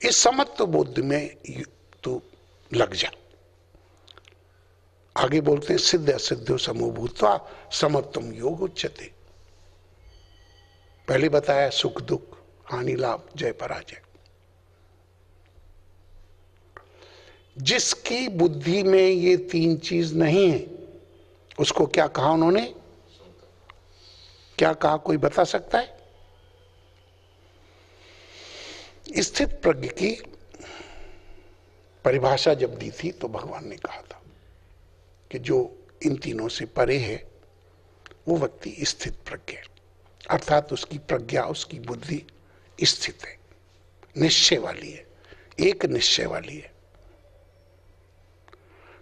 इस समत्व बुद्धि में तू लग जा। आगे बोलते हैं सिद्ध असिद्धो समो भूत्वा समत्वम योग उच्यते। पहले बताया सुख दुख, हानि लाभ, जय पराजय। जिसकी बुद्धि में ये तीन चीज नहीं है उसको क्या कहा उन्होंने? क्या कहा, कोई बता सकता है? स्थित प्रज्ञ की परिभाषा जब दी थी तो भगवान ने कहा था कि जो इन तीनों से परे है वो व्यक्ति स्थित प्रज्ञ है, अर्थात उसकी प्रज्ञा, उसकी बुद्धि स्थित है, निश्चय वाली है, एक निश्चय वाली है।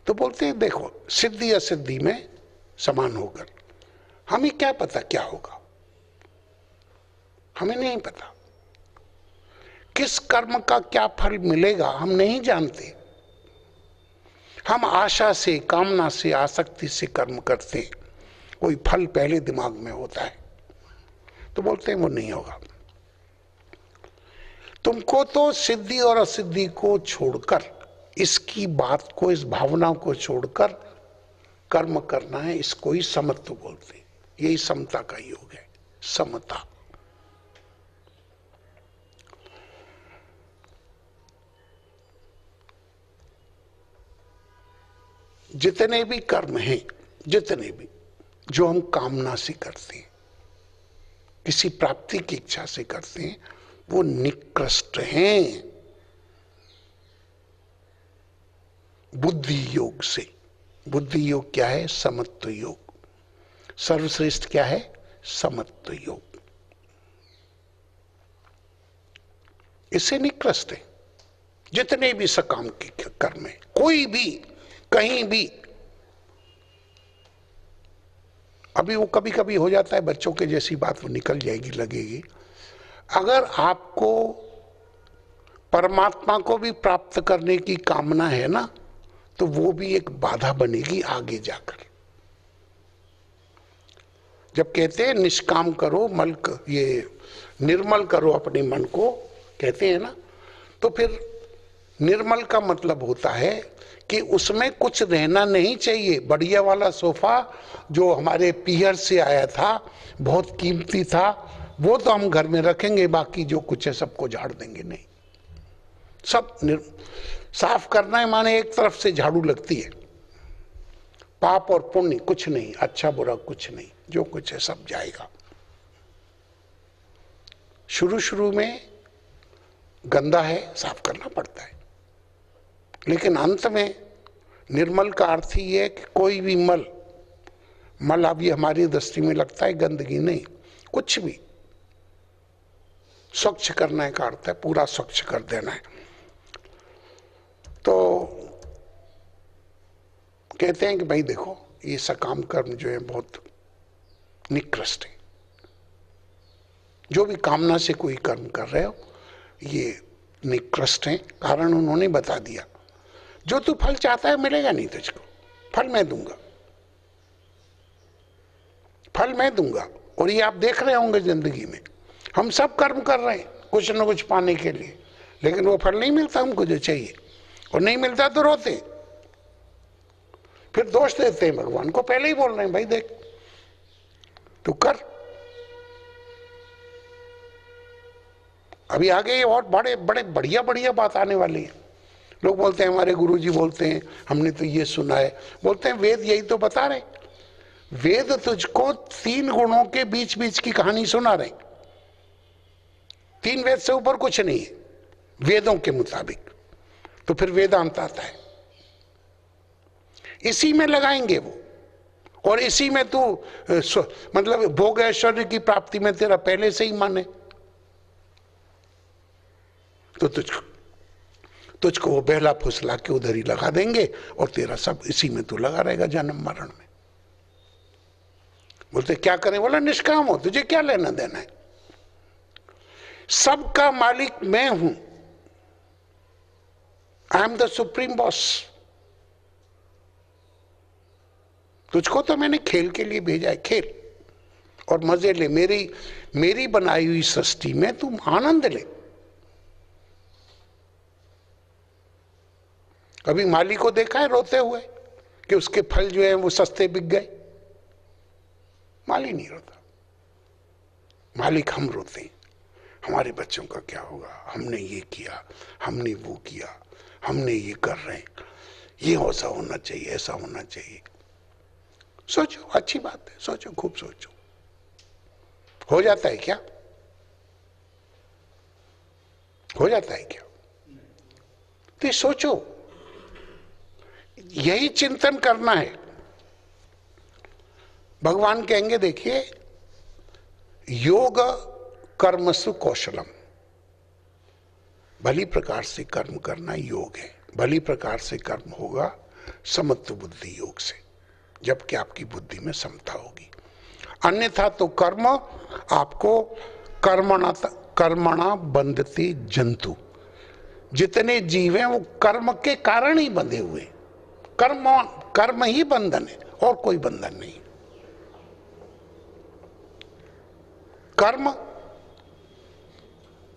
तो बोलते हैं देखो सिद्धि असिद्धि में समान होकर हमें क्या पता क्या होगा, हमें नहीं पता। किस कर्म का क्या फल मिलेगा हम नहीं जानते। हम आशा से, कामना से, आसक्ति से कर्म करते हैं, कोई फल पहले दिमाग में होता है, तो बोलते हैं वो नहीं होगा। तुमको तो सिद्धि और असिद्धि को छोड़कर, इसकी बात को, इस भावना को छोड़कर कर्म करना है, इसको ही समत्व बोलते हैं। यही समता का योग है, समता। जितने भी कर्म हैं, जितने भी जो हम कामना से करते हैं, किसी प्राप्ति की इच्छा से करते हैं, वो निकृष्ट हैं बुद्धि योग से। बुद्धि योग क्या है? समत्व योग। सर्वश्रेष्ठ क्या है? समत्व योग। इससे निकृष्ट है जितने भी सकाम के कर्म है, कोई भी कहीं भी। अभी वो कभी कभी हो जाता है, बच्चों के जैसी बात वो निकल जाएगी, लगेगी। अगर आपको परमात्मा को भी प्राप्त करने की कामना है ना, तो वो भी एक बाधा बनेगी आगे जाकर। जब कहते हैं निष्काम करो, ये निर्मल करो अपने मन को, कहते हैं ना, तो फिर निर्मल का मतलब होता है कि उसमें कुछ रहना नहीं चाहिए। बढ़िया वाला सोफा जो हमारे पीहर से आया था, बहुत कीमती था, वो तो हम घर में रखेंगे, बाकी जो कुछ है सबको झाड़ देंगे। नहीं, सब साफ करना है, माने एक तरफ से झाड़ू लगती है। पाप और पुण्य कुछ नहीं, अच्छा बुरा कुछ नहीं, जो कुछ है सब जाएगा। शुरू शुरू में गंदा है, साफ करना पड़ता है, लेकिन अंत में निर्मल का अर्थ ही है कि कोई भी मल अभी हमारी दृष्टि में लगता है गंदगी, नहीं, कुछ भी स्वच्छ करने का अर्थ है पूरा स्वच्छ कर देना है। तो कहते हैं कि भाई देखो ये सकाम कर्म जो है बहुत निकृष्ट है। जो भी कामना से कोई कर्म कर रहे हो ये निकृष्ट है। कारण उन्होंने बता दिया, जो तू फल चाहता है मिलेगा नहीं तुझको, फल मैं दूंगा, फल मैं दूंगा। और ये आप देख रहे होंगे जिंदगी में, हम सब कर्म कर रहे हैं कुछ न कुछ पाने के लिए, लेकिन वो फल नहीं मिलता हमको जो चाहिए, और नहीं मिलता तो रोते, फिर दोष देते हैं भगवान को। पहले ही बोल रहे हैं भाई देख तू कर। अभी आगे ये बहुत बड़े बड़े बढ़िया बढ़िया बात आने वाली है। लोग बोलते हैं, हमारे गुरुजी बोलते हैं, हमने तो ये सुना है, बोलते हैं वेद यही तो बता रहे। वेद तुझको 3 गुणों के बीच बीच की कहानी सुना रहे। 3 वेद से ऊपर कुछ नहीं है वेदों के मुताबिक। तो फिर वेदांत आता है, इसी में लगाएंगे वो, और इसी में तू मतलब भोग ऐश्वर्य की प्राप्ति में तेरा पहले से ही मन है, तो तुझको वो बहला फुसला के उधर ही लगा देंगे, और तेरा सब इसी में तू लगा रहेगा जन्म मरण में। बोलते क्या करें? बोला निष्काम हो, तुझे क्या लेना देना है, सबका मालिक मैं हूं, I am the supreme boss. तुझको तो मैंने खेल के लिए भेजा है, खेल और मजे ले, मेरी बनाई हुई सृष्टि में तुम आनंद ले। कभी माली को देखा है रोते हुए कि उसके फल जो है वो सस्ते बिक गए? माली नहीं रोता, मालिक हम रोते हैं, हमारे बच्चों का क्या होगा, हमने ये किया, हमने वो किया, हमने ये कर रहे हैं, ये ऐसा होना चाहिए, ऐसा होना चाहिए। सोचो, अच्छी बात है, सोचो, खूब सोचो। हो जाता है क्या? हो जाता है क्या? तो सोचो, यही चिंतन करना है। भगवान कहेंगे देखिए, योग कर्मसु कौशलम, भली प्रकार से कर्म करना योग है। भली प्रकार से कर्म होगा समत्व बुद्धि योग से, जबकि आपकी बुद्धि में समता होगी। अन्यथा तो कर्म आपको कर्मणा बंधते जंतु, जितने जीव हैं वो कर्म के कारण ही बंधे हुए। कर्म ही बंधन है और कोई बंधन नहीं। कर्म,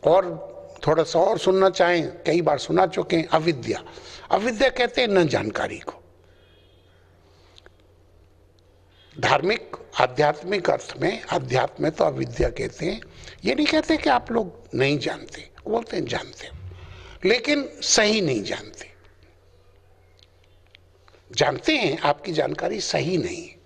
और थोड़ा सा और सुनना चाहें, कई बार सुना चुके हैं, अविद्या। अविद्या कहते हैं न जानकारी को। धार्मिक आध्यात्मिक अर्थ में, अध्यात्म में तो अविद्या कहते हैं। ये नहीं कहते कि आप लोग नहीं जानते, बोलते हैं जानते, लेकिन सही नहीं जानते। जानते हैं आपकी जानकारी सही नहीं है,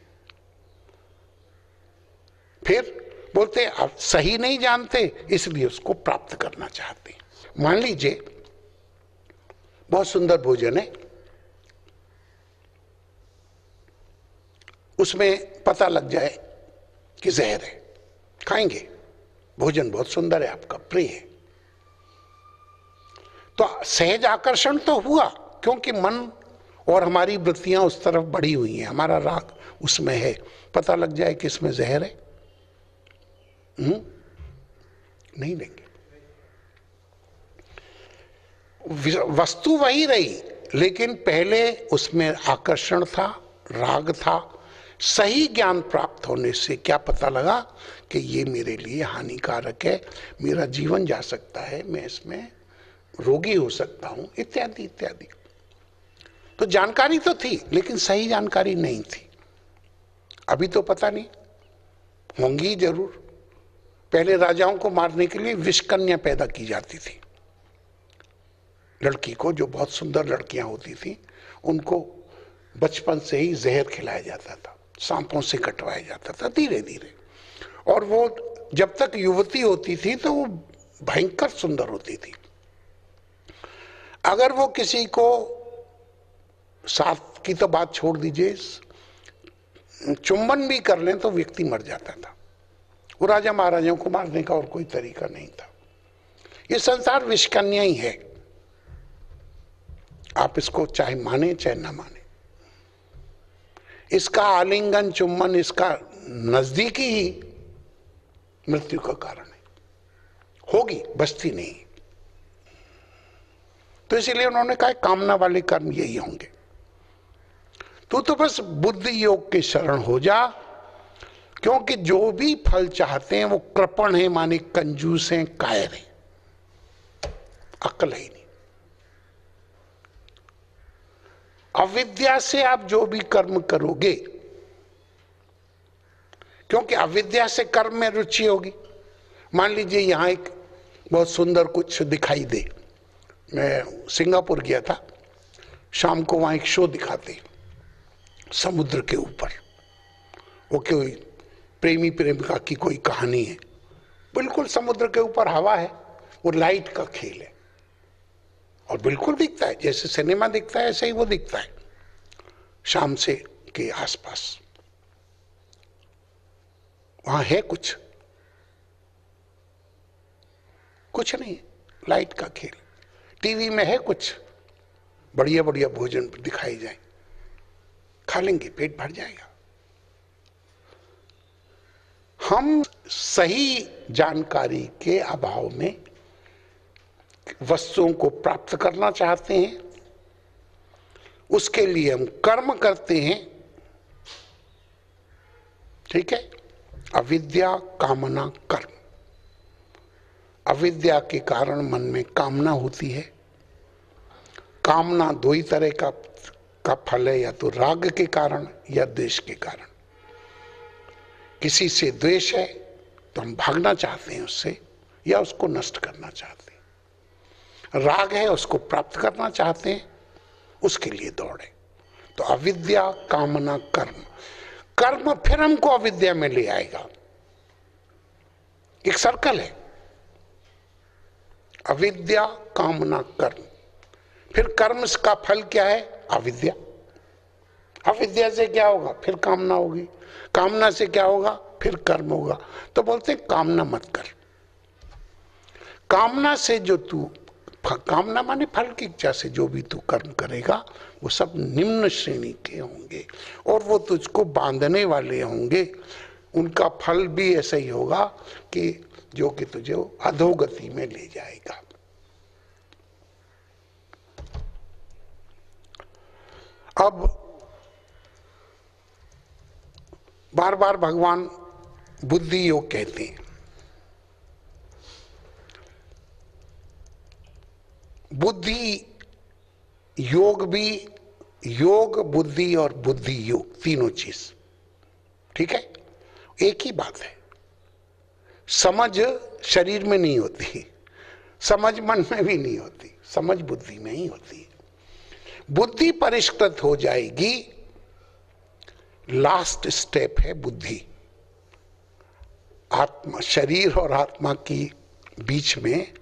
फिर बोलते आप सही नहीं जानते इसलिए उसको प्राप्त करना चाहते हैं। मान लीजिए बहुत सुंदर भोजन है, उसमें पता लग जाए कि जहर है, खाएंगे? भोजन बहुत सुंदर है, आपका प्रिय है, तो सहज आकर्षण तो हुआ, क्योंकि मन और हमारी वृत्तियां उस तरफ बढ़ी हुई हैं, हमारा राग उसमें है। पता लग जाए कि इसमें जहर है, नहीं लेंगे। वस्तु वही रही, लेकिन पहले उसमें आकर्षण था, राग था। सही ज्ञान प्राप्त होने से क्या पता लगा कि ये मेरे लिए हानिकारक है, मेरा जीवन जा सकता है, मैं इसमें रोगी हो सकता हूं, इत्यादि इत्यादि। तो जानकारी तो थी, लेकिन सही जानकारी नहीं थी। अभी तो पता नहीं, होंगी जरूर। पहले राजाओं को मारने के लिए विषकन्या पैदा की जाती थी। लड़की को, जो बहुत सुंदर लड़कियां होती थी, उनको बचपन से ही जहर खिलाया जाता था, सांपों से कटवाया जाता था धीरे धीरे। और वो जब तक युवती होती थी तो वो भयंकर सुंदर होती थी। अगर वो किसी को, साथ की तो बात छोड़ दीजिए, चुंबन भी कर लें तो व्यक्ति मर जाता था। वो राजा महाराजाओं को मारने का और कोई तरीका नहीं था। ये संसार विषकन्या ही है, आप इसको चाहे माने चाहे ना माने। इसका आलिंगन, चुम्बन, इसका नजदीकी ही मृत्यु का कारण है, होगी, बचती नहीं। तो इसीलिए उन्होंने कहा कामना वाले कर्म यही होंगे। तू तो बस बुद्धि योग के शरण हो जा, क्योंकि जो भी फल चाहते हैं वो कृपण है, माने कंजूस हैं, कायर हैं, अक्ल है ही नहीं। अविद्या से आप जो भी कर्म करोगे, क्योंकि अविद्या से कर्म में रुचि होगी। मान लीजिए यहां एक बहुत सुंदर कुछ दिखाई दे, मैं सिंगापुर गया था, शाम को वहां एक शो दिखाते समुद्र के ऊपर, वो कोई प्रेमी प्रेमिका की कोई कहानी है, बिल्कुल समुद्र के ऊपर हवा है, वो लाइट का खेल है, और बिल्कुल दिखता है जैसे सिनेमा दिखता है, ऐसे ही वो दिखता है शाम से के आसपास। वहां है कुछ नहीं, लाइट का खेल। टीवी में है कुछ, बढ़िया बढ़िया भोजन दिखाई जाए, खा लेंगे, पेट भर जाएगा। हम सही जानकारी के अभाव में वस्तुओं को प्राप्त करना चाहते हैं, उसके लिए हम कर्म करते हैं। ठीक है, अविद्या, कामना, कर्म। अविद्या के कारण मन में कामना होती है, कामना दो ही तरह का फल है, या तो राग के कारण या द्वेष के कारण। किसी से द्वेष है तो हम भागना चाहते हैं उससे, या उसको नष्ट करना चाहते हैं। राग है, उसको प्राप्त करना चाहते हैं, उसके लिए दौड़े। तो अविद्या, कामना, कर्म। कर्म फिर हमको अविद्या में ले आएगा। एक सर्कल है, अविद्या, कामना, कर्म। फिर कर्म का फल क्या है? अविद्या। अविद्या से क्या होगा? फिर कामना होगी। कामना से क्या होगा? फिर कर्म होगा। तो बोलते हैं कामना मत कर। कामना से जो तू, कामना माने फल की इच्छा से जो भी तू कर्म करेगा वो सब निम्न श्रेणी के होंगे और वो तुझको बांधने वाले होंगे। उनका फल भी ऐसा ही होगा कि जो कि तुझे अधोगति में ले जाएगा। अब बार बार भगवान बुद्धि योग कहते हैं। बुद्धि योग भी, योग, बुद्धि और बुद्धि योग, तीनों चीज ठीक है, एक ही बात है। समझ शरीर में नहीं होती, समझ मन में भी नहीं होती, समझ बुद्धि में ही होती है। बुद्धि परिष्कृत हो जाएगी, लास्ट स्टेप है बुद्धि। आत्मा, शरीर और आत्मा की बीच में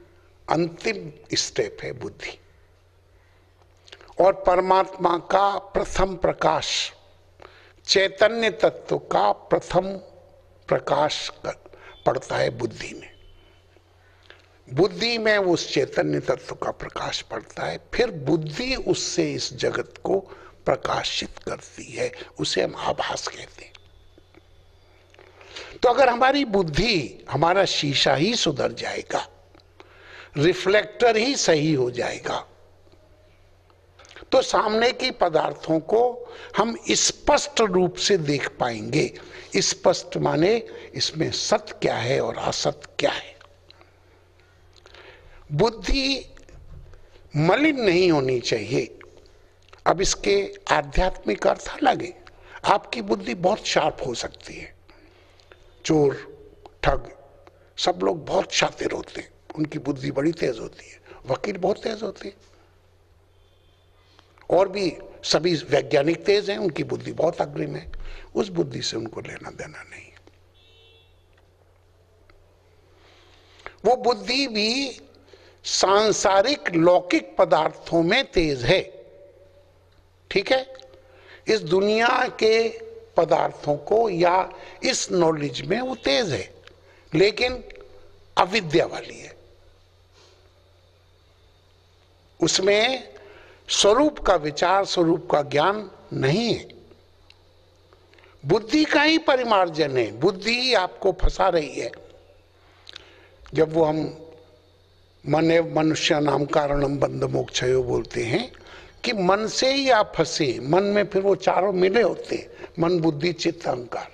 अंतिम स्टेप है बुद्धि। और परमात्मा का प्रथम प्रकाश, चैतन्य तत्व का प्रथम प्रकाश पड़ता है बुद्धि में। बुद्धि में उस चैतन्य तत्व का प्रकाश पड़ता है, फिर बुद्धि उससे इस जगत को प्रकाशित करती है, उसे हम आभास कहते हैं। तो अगर हमारी बुद्धि, हमारा शीशा ही सुधर जाएगा, रिफ्लेक्टर ही सही हो जाएगा, तो सामने के पदार्थों को हम स्पष्ट रूप से देख पाएंगे। स्पष्ट माने इसमें सत्य क्या है और असत्य क्या है। बुद्धि मलिन नहीं होनी चाहिए। अब इसके आध्यात्मिक अर्थ अलग है। आपकी बुद्धि बहुत शार्प हो सकती है। चोर, ठग, सब लोग बहुत शातिर होते हैं, उनकी बुद्धि बड़ी तेज होती है। वकील बहुत तेज होते हैं, और भी सभी वैज्ञानिक तेज हैं, उनकी बुद्धि बहुत अग्रिम है। उस बुद्धि से उनको लेना देना नहीं। वो बुद्धि भी सांसारिक लौकिक पदार्थों में तेज है, ठीक है। इस दुनिया के पदार्थों को या इस नॉलेज में वो तेज है, लेकिन अविद्या वाली है। उसमें स्वरूप का विचार, स्वरूप का ज्ञान नहीं है। बुद्धि का ही परिमार्जन है, बुद्धि ही आपको फंसा रही है। जब वो हम मन मनुष्य नाम कारणम बंध मोक्षयो बोलते हैं कि मन से ही आप फंसे, मन में फिर वो चारों मिले होते हैं, मन, बुद्धि, चित्त, अहंकार।